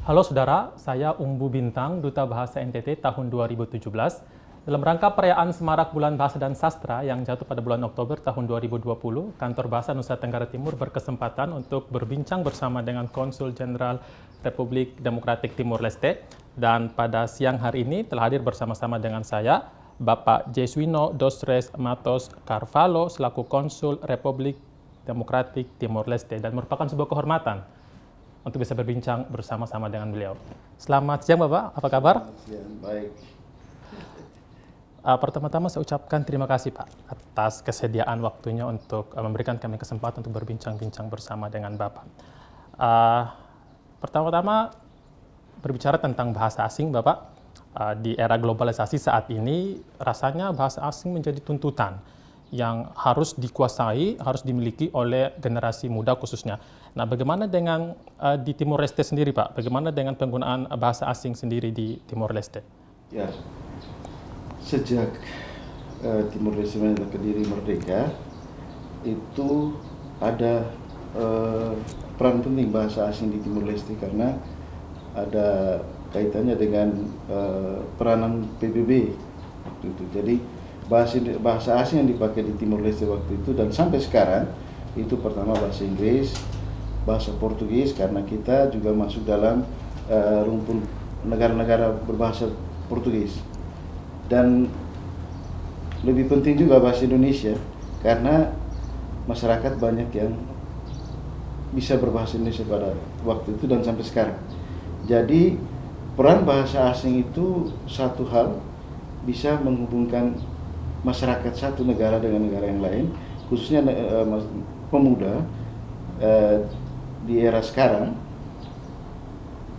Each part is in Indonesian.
Halo saudara, saya Umbu Bintang, Duta Bahasa NTT tahun 2017. Dalam rangka perayaan Semarak Bulan Bahasa dan Sastra yang jatuh pada bulan Oktober tahun 2020, Kantor Bahasa Nusa Tenggara Timur berkesempatan untuk berbincang bersama dengan Konsul Jenderal Republik Demokratik Timur Leste. Dan pada siang hari ini telah hadir bersama-sama dengan saya, Bapak Jeswino Dosres Matos Carvalho selaku Konsul Republik Demokratik Timur Leste, dan merupakan sebuah kehormatan untuk bisa berbincang bersama-sama dengan beliau. Selamat siang Bapak, apa kabar? Selamat siang, baik. Pertama-tama saya ucapkan terima kasih Pak atas kesediaan waktunya untuk memberikan kami kesempatan untuk berbincang-bincang bersama dengan Bapak. Pertama-tama berbicara tentang bahasa asing Bapak, di era globalisasi saat ini rasanya bahasa asing menjadi tuntutan yang harus dikuasai, harus dimiliki oleh generasi muda khususnya. Nah, bagaimana dengan di Timor Leste sendiri, Pak? Bagaimana dengan penggunaan bahasa asing sendiri di Timor Leste? Ya, sejak Timor Leste menyatakan diri merdeka, itu ada peran penting bahasa asing di Timor Leste karena ada kaitannya dengan peranan PBB waktu itu. Jadi bahasa asing yang dipakai di Timor Leste waktu itu dan sampai sekarang itu pertama bahasa Inggris, bahasa Portugis karena kita juga masuk dalam rumpun negara-negara berbahasa Portugis, dan lebih penting juga bahasa Indonesia karena masyarakat banyak yang bisa berbahasa Indonesia pada waktu itu dan sampai sekarang. Jadi peran bahasa asing itu satu hal bisa menghubungkan masyarakat satu negara dengan negara yang lain, khususnya pemuda di era sekarang.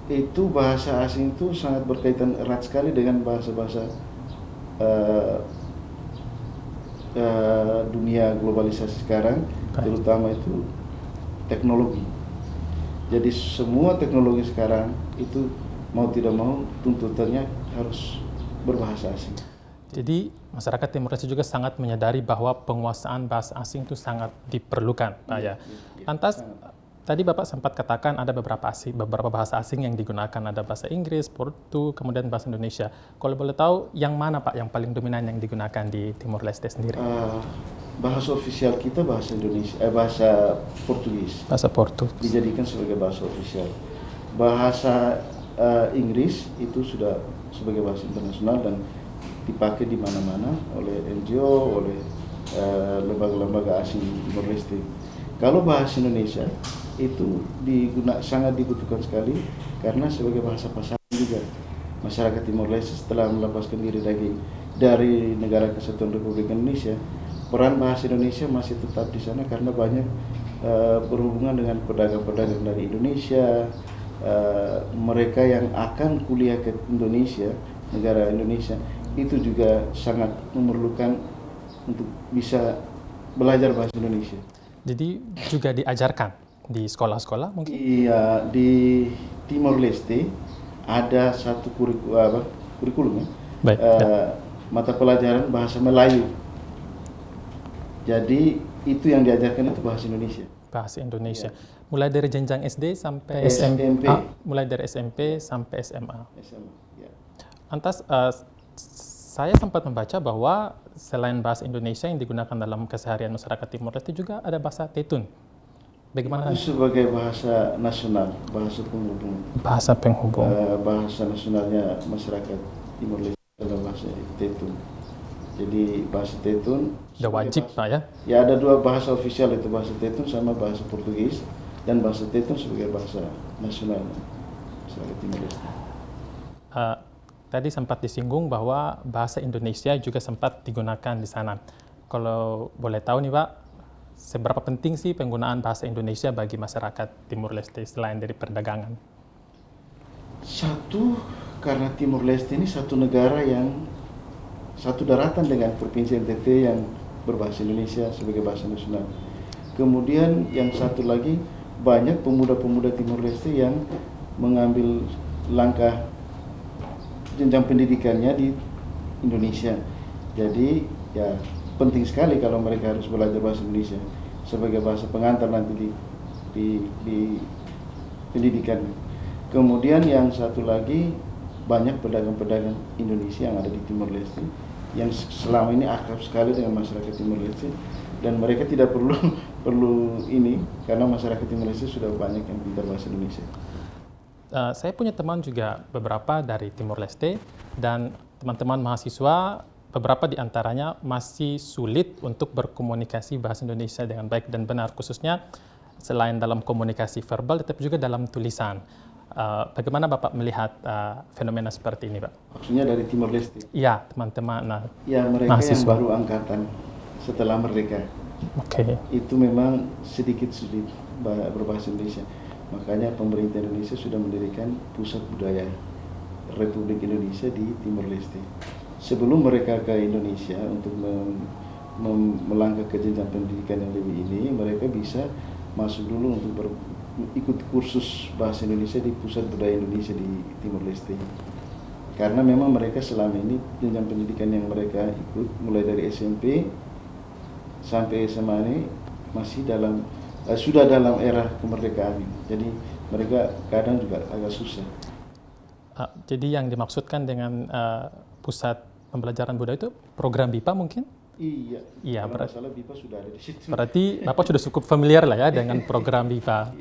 Itu bahasa asing itu sangat berkaitan erat sekali dengan bahasa-bahasa dunia globalisasi sekarang, terutama itu teknologi. Jadi semua teknologi sekarang itu mau tidak mau tuntutannya harus berbahasa asing. Jadi masyarakat Timor Leste juga sangat menyadari bahwa penguasaan bahasa asing itu sangat diperlukan, Pak ya. Lantas tadi Bapak sempat katakan ada beberapa bahasa asing yang digunakan, ada bahasa Inggris, Portu, kemudian bahasa Indonesia. Kalau boleh tahu yang mana Pak yang paling dominan yang digunakan di Timor Leste sendiri? Bahasa ofisial kita bahasa Indonesia, bahasa Portugis. Bahasa Portu. Dijadikan sebagai bahasa ofisial. Bahasa Inggris itu sudah sebagai bahasa internasional dan dipakai di mana-mana oleh NGO, oleh lembaga-lembaga asing di Timor Leste. Kalau bahasa Indonesia itu sangat dibutuhkan sekali karena sebagai bahasa pasaran juga. Masyarakat Timor Leste setelah melepaskan diri dari Negara Kesatuan Republik Indonesia, peran bahasa Indonesia masih tetap di sana karena banyak berhubungan dengan pedagang-pedagang dari Indonesia, mereka yang akan kuliah ke Indonesia, negara Indonesia, itu juga sangat memerlukan untuk bisa belajar bahasa Indonesia. Jadi juga diajarkan di sekolah-sekolah mungkin? Iya, di Timor Leste ada satu kurikulum mata pelajaran bahasa Melayu. Jadi itu yang diajarkan itu bahasa Indonesia. Bahasa Indonesia. Ya. Mulai dari jenjang SD sampai SMP. Mulai dari SMP sampai SMA. Ya. Lantas saya sempat membaca bahwa selain bahasa Indonesia yang digunakan dalam keseharian masyarakat Timor Leste juga ada bahasa Tetun. Bagaimana? Itu sebagai bahasa nasional, bahasa penghubung. Bahasa penghubung. Bahasa nasionalnya masyarakat Timor Leste adalah bahasa Tetun. Jadi bahasa Tetun sudah wajib Pak ya? Ya, ada dua bahasa ofisial, itu bahasa Tetun sama bahasa Portugis, dan bahasa Tetun sebagai bahasa nasional masyarakat Timor Leste. Tadi sempat disinggung bahwa bahasa Indonesia juga sempat digunakan di sana. Kalau boleh tahu nih Pak, seberapa penting sih penggunaan bahasa Indonesia bagi masyarakat Timor Leste selain dari perdagangan? Satu, karena Timor Leste ini satu negara yang satu daratan dengan Provinsi NTT yang berbahasa Indonesia sebagai bahasa nasional. Kemudian yang satu lagi, banyak pemuda-pemuda Timor Leste yang mengambil langkah jenjang pendidikannya di Indonesia. Jadi ya penting sekali kalau mereka harus belajar bahasa Indonesia sebagai bahasa pengantar nanti di pendidikan. Kemudian yang satu lagi, banyak pedagang-pedagang Indonesia yang ada di Timor Leste yang selama ini akrab sekali dengan masyarakat Timor Leste, dan mereka tidak perlu perlu ini karena masyarakat Timor Leste sudah banyak yang pintar bahasa Indonesia. Saya punya teman juga beberapa dari Timor Leste, dan teman-teman mahasiswa beberapa di antaranya masih sulit untuk berkomunikasi bahasa Indonesia dengan baik dan benar, khususnya selain dalam komunikasi verbal tetapi juga dalam tulisan. Bagaimana Bapak melihat fenomena seperti ini, Pak? Maksudnya dari Timor Leste? Iya, teman-teman. Ya, mereka mahasiswa yang baru angkatan setelah merdeka. Oke. Itu memang sedikit sulit berbahasa Indonesia. Makanya pemerintah Indonesia sudah mendirikan pusat budaya Republik Indonesia di Timor Leste. Sebelum mereka ke Indonesia untuk melangkah ke jenjang pendidikan yang lebih ini, mereka bisa masuk dulu untuk ikut kursus bahasa Indonesia di pusat budaya Indonesia di Timor Leste. Karena memang mereka selama ini jenjang pendidikan yang mereka ikut mulai dari SMP sampai SMA ini masih sudah dalam era kemerdekaan. Jadi mereka kadang juga agak susah. Jadi yang dimaksudkan dengan pusat pembelajaran budaya itu program BIPA mungkin? Iya. Iya, masalah BIPA sudah ada di situ. Berarti Bapak sudah cukup familiar lah ya dengan program BIPA.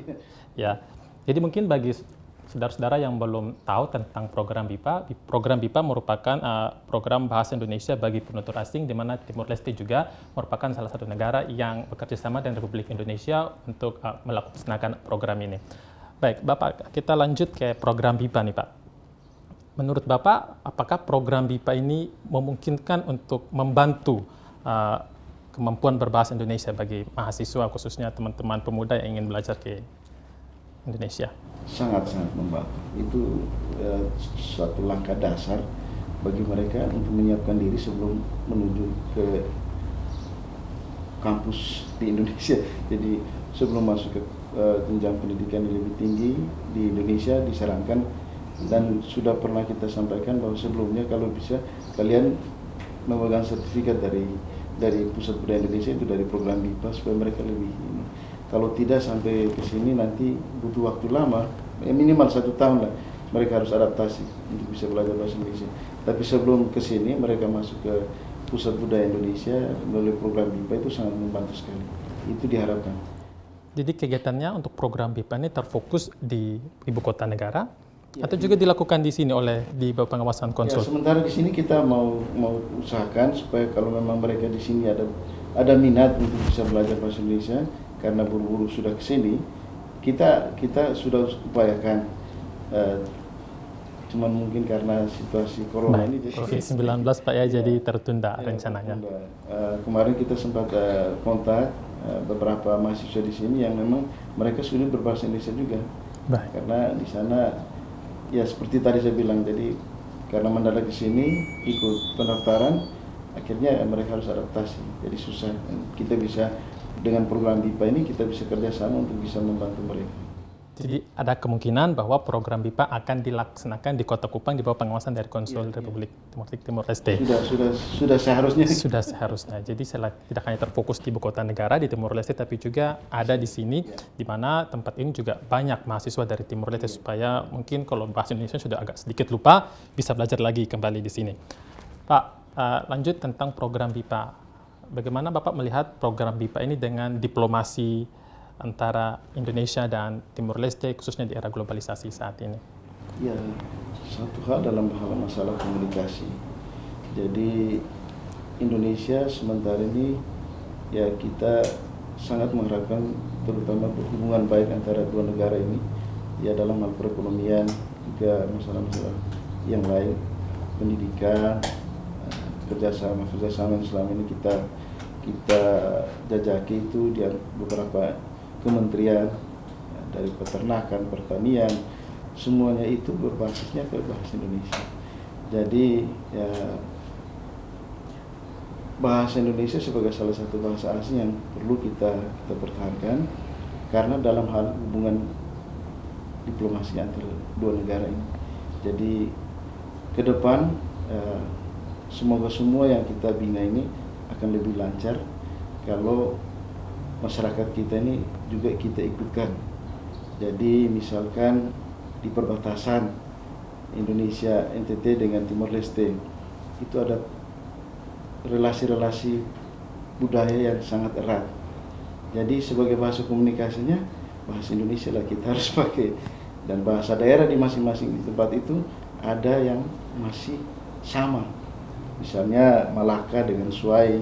Ya. Jadi mungkin bagi saudara-saudara yang belum tahu tentang program BIPA merupakan program bahasa Indonesia bagi penutur asing, di mana Timor Leste juga merupakan salah satu negara yang bekerja sama dengan Republik Indonesia untuk melaksanakan program ini. Baik, Bapak, kita lanjut ke program BIPA nih, Pak. Menurut Bapak, apakah program BIPA ini memungkinkan untuk membantu kemampuan berbahasa Indonesia bagi mahasiswa, khususnya teman-teman pemuda yang ingin belajar ke Indonesia? Sangat-sangat membantu. Itu suatu langkah dasar bagi mereka untuk menyiapkan diri sebelum menuju ke kampus di Indonesia. Jadi sebelum masuk ke jenjang pendidikan yang lebih tinggi di Indonesia disarankan, dan sudah pernah kita sampaikan bahwa sebelumnya kalau bisa kalian memegang sertifikat dari Pusat Budaya Indonesia, itu dari program BIPA, supaya mereka lebih ini. Kalau tidak sampai ke sini nanti butuh waktu lama, minimal 1 tahun lah mereka harus adaptasi untuk bisa belajar bahasa Indonesia. Tapi sebelum ke sini mereka masuk ke Pusat Budaya Indonesia melalui program BIPA, itu sangat membantu sekali. Itu diharapkan. Jadi kegiatannya untuk program BIPA ini terfokus di ibu kota negara, atau juga dilakukan di sini di bawah pengawasan konsul? Ya, sementara di sini kita mau usahakan supaya kalau memang mereka di sini ada minat untuk bisa belajar bahasa Indonesia, karena buru-buru sudah ke sini, kita sudah upayakan. Cuman mungkin karena situasi corona ini COVID-19 Pak ya, jadi tertunda rencananya. Kemarin kita sempat kontak beberapa mahasiswa di sini yang memang mereka sudah berbahasa Indonesia juga. Baik. Karena di sana ya seperti tadi saya bilang, jadi karena mendadak ke sini ikut pendaftaran, akhirnya mereka harus adaptasi, jadi susah. Kita bisa dengan program BIPA ini kita bisa kerjasama untuk bisa membantu mereka. Jadi ada kemungkinan bahwa program BIPA akan dilaksanakan di Kota Kupang di bawah pengawasan dari Konsul Republik Timor Leste. Sudah seharusnya. Sudah seharusnya. Jadi tidak hanya terfokus di ibu kota negara di Timor Leste, tapi juga ada di sini, di mana tempat ini juga banyak mahasiswa dari Timor Leste, supaya mungkin kalau bahasa Indonesia sudah agak sedikit lupa, bisa belajar lagi kembali di sini. Pak, lanjut tentang program BIPA. Bagaimana Bapak melihat program BIPA ini dengan diplomasi antara Indonesia dan Timor Leste, khususnya di era globalisasi saat ini? Ya, satu hal dalam masalah komunikasi. Jadi Indonesia sementara ini ya kita sangat mengharapkan terutama hubungan baik antara dua negara ini, ya dalam hal perekonomian, juga masalah-masalah yang lain, pendidikan, kerjasama yang selama ini kita jajaki itu di beberapa kementerian, dari peternakan, pertanian, semuanya itu berbasisnya ke bahasa Indonesia. Jadi ya, bahasa Indonesia sebagai salah satu bahasa asing yang perlu kita pertahankan, karena dalam hal hubungan diplomasi antara dua negara ini. Jadi ke depan semoga semua yang kita bina ini akan lebih lancar kalau masyarakat kita ini juga kita ikutkan. Jadi misalkan di perbatasan Indonesia NTT dengan Timor Leste itu ada relasi-relasi budaya yang sangat erat. Jadi sebagai bahasa komunikasinya bahasa Indonesia lah kita harus pakai, dan bahasa daerah di masing-masing tempat itu ada yang masih sama. Misalnya Malaka dengan Suai,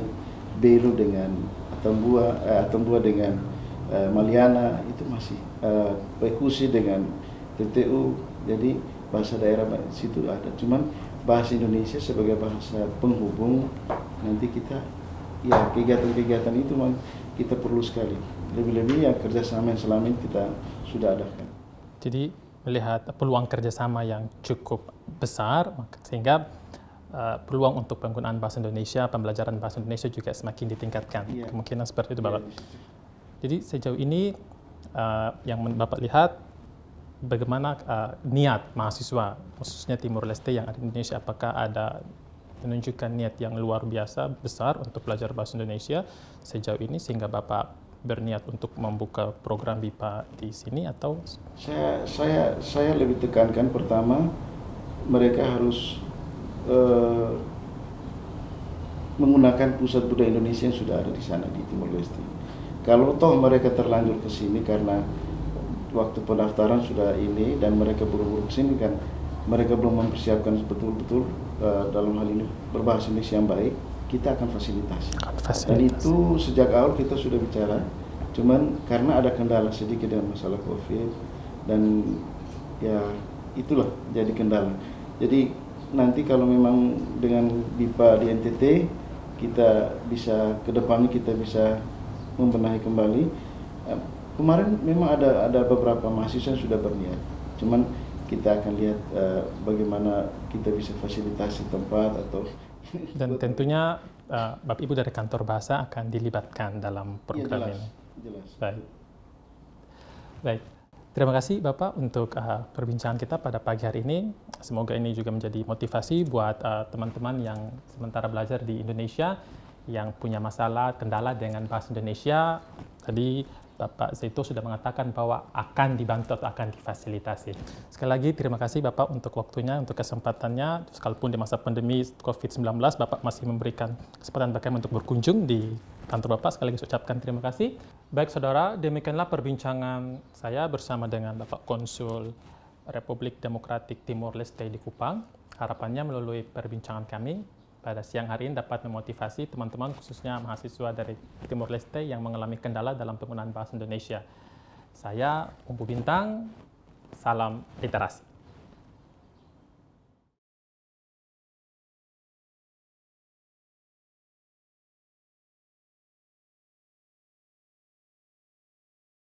Belu dengan Atambua dengan Maliana itu masih Pekusi dengan TTU. Jadi bahasa daerah situ ada. Cuman bahasa Indonesia sebagai bahasa penghubung, nanti kita ya kegiatan-kegiatan itu kita perlu sekali. Lebih-lebih ya kerjasama yang selama ini kita sudah adakan. Jadi melihat peluang kerjasama yang cukup besar, sehingga peluang untuk penggunaan bahasa Indonesia, pembelajaran bahasa Indonesia juga semakin ditingkatkan. Iya. Kemungkinan seperti itu, Bapak. Ya, Jadi sejauh ini yang Bapak lihat, bagaimana niat mahasiswa, khususnya Timor Leste yang ada di Indonesia, apakah ada menunjukkan niat yang luar biasa besar untuk belajar bahasa Indonesia sejauh ini sehingga Bapak berniat untuk membuka program BIPA di sini, atau? Saya lebih tekankan pertama mereka harus menggunakan pusat budaya Indonesia yang sudah ada di sana di Timor Leste. Kalau toh mereka terlanjur ke sini karena waktu pendaftaran sudah ini dan mereka buru-buru ke sini kan, mereka belum mempersiapkan betul-betul dalam hal ini berbahasa Indonesia yang baik, kita akan fasilitasi. Dan itu sejak awal kita sudah bicara, cuman karena ada kendala sedikit dengan masalah COVID dan ya itulah jadi kendala. Jadi nanti kalau memang dengan BIPA di NTT kita bisa ke depannya kita bisa membenahi kembali. Kemarin memang ada beberapa mahasiswa yang sudah berniat, cuman kita akan lihat bagaimana kita bisa fasilitasi tempat atau dan tentunya Bapak Ibu dari kantor bahasa akan dilibatkan dalam program ya, ini. Jelas. Baik. Terima kasih Bapak untuk perbincangan kita pada pagi hari ini. Semoga ini juga menjadi motivasi buat teman-teman yang sementara belajar di Indonesia yang punya masalah, kendala dengan bahasa Indonesia. Tadi Bapak Zaito sudah mengatakan bahwa akan dibantu atau akan difasilitasi. Sekali lagi terima kasih Bapak untuk waktunya, untuk kesempatannya. Sekalipun di masa pandemi COVID-19, Bapak masih memberikan kesempatan bagaimana untuk berkunjung di kantor Bapak. Sekali lagi saya ucapkan terima kasih. Baik saudara, demikianlah perbincangan saya bersama dengan Bapak Konsul Republik Demokratik Timor Leste di Kupang. Harapannya melalui perbincangan kami pada siang hari ini dapat memotivasi teman-teman khususnya mahasiswa dari Timor Leste yang mengalami kendala dalam penggunaan bahasa Indonesia. Saya Umbu Bintang, salam literasi.